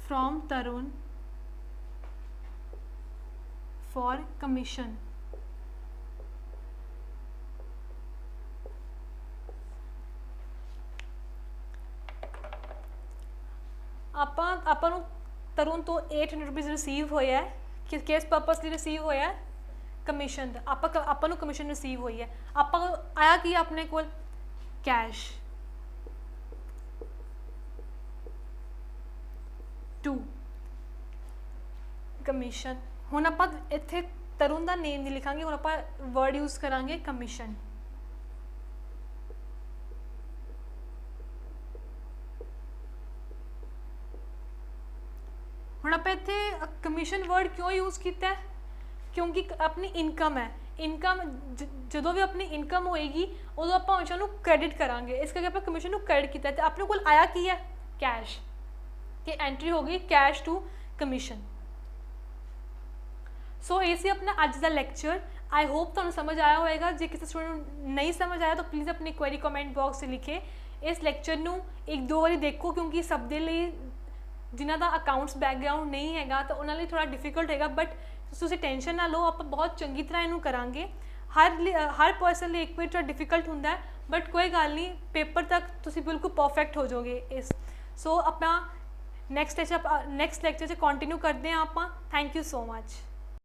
[SPEAKER 1] from Tarun for commission। ਆਪਾਂ ਨੂੰ ਤਰੁਣ ਤੋਂ 800 ਰੁਪਏ ਰਿਸੀਵ ਹੋਇਆ ਹੈ, ਕਿਸ ਪਰਪਸ ਲਈ ਰਿਸੀਵ ਹੋਇਆ ਹੈ ਕਮਿਸ਼ਨ ਦਾ। ਆਪਾਂ ਨੂੰ ਕਮਿਸ਼ਨ ਰਿਸੀਵ ਹੋਈ ਹੈ, ਆਪਾਂ ਆਇਆ ਕੀ ਆਪਣੇ ਕੋਲ ਕੈਸ਼ ਟੂ ਕਮਿਸ਼ਨ। ਹੁਣ ਆਪਾਂ ਇੱਥੇ ਤਰੁਣ ਦਾ ਨੇਮ ਨਹੀਂ ਲਿਖਾਂਗੇ, ਹੁਣ ਆਪਾਂ ਵਰਡ ਯੂਜ਼ ਕਰਾਂਗੇ ਕਮਿਸ਼ਨ। ਹੁਣ ਆਪਾਂ ਇੱਥੇ ਕਮਿਸ਼ਨ ਵਰਡ ਕਿਉਂ ਯੂਜ਼ ਕੀਤਾ ਹੈ, ਕਿਉਂਕਿ ਆਪਣੀ ਇਨਕਮ ਹੈ, ਇਨਕਮ ਜਦੋਂ ਵੀ ਆਪਣੀ ਇਨਕਮ ਹੋਏਗੀ ਉਦੋਂ ਆਪਾਂ ਹਮੇਸ਼ਾ ਨੂੰ ਕ੍ਰੈਡਿਟ ਕਰਾਂਗੇ, ਇਸ ਕਰਕੇ ਆਪਾਂ ਕਮਿਸ਼ਨ ਨੂੰ ਕ੍ਰੈਡਿਟ ਕੀਤਾ ਤੇ ਆਪਣੇ ਕੋਲ ਆਇਆ ਕੀ ਹੈ ਕੈਸ਼, ਕਿ ਐਂਟਰੀ ਹੋ ਗਈ ਕੈਸ਼ ਟੂ ਕਮਿਸ਼ਨ। ਸੋ ਇਹ ਸੀ ਆਪਣਾ ਅੱਜ ਦਾ ਲੈਕਚਰ। आई होप ਤੁਹਾਨੂੰ ਸਮਝ ਆਇਆ ਹੋਵੇਗਾ। ਜੇ ਕਿਸੇ ਸਟੂਡੈਂਟ ਨੂੰ ਨਹੀਂ ਸਮਝ ਆਇਆ ਤਾਂ ਪਲੀਜ਼ ਆਪਣੀ ਕੁਐਰੀ ਕਮੈਂਟ ਬਾਕਸ 'ਚ ਲਿਖੇ। ਇਸ ਲੈਕਚਰ ਨੂੰ ਇੱਕ ਦੋ ਵਾਰੀ ਦੇਖੋ, ਕਿਉਂਕਿ ਸਭ ਦੇ ਲਈ ਜਿਨ੍ਹਾਂ ਦਾ ਅਕਾਊਂਟਸ ਬੈਕਗਰਾਊਂਡ ਨਹੀਂ ਹੈਗਾ ਤਾਂ ਉਹਨਾਂ ਲਈ ਥੋੜ੍ਹਾ ਡਿਫਿਕਲਟ ਹੈਗਾ, ਬਟ ਤੁਸੀਂ ਟੈਨਸ਼ਨ ਨਾ ਲਓ, ਆਪਾਂ ਬਹੁਤ ਚੰਗੀ ਤਰ੍ਹਾਂ ਇਹਨੂੰ ਕਰਾਂਗੇ। ਹਰ ਪਰਸਨ ਲਈ ਇੱਕ ਵਾਰ ਥੋੜ੍ਹਾ ਡਿਫਿਕਲਟ ਹੁੰਦਾ ਹੈ, ਬਟ ਕੋਈ ਗੱਲ ਨਹੀਂ, ਪੇਪਰ ਤੱਕ ਤੁਸੀਂ ਬਿਲਕੁਲ ਪਰਫੈਕਟ ਹੋ ਜਾਓਗੇ ਇਸ। ਸੋ ਆਪਣਾ ਨੈਕਸਟ ਲੈਕਚਰ 'ਚ ਕੰਟੀਨਿਊ ਕਰਦੇ ਹਾਂ ਆਪਾਂ। Thank you so much.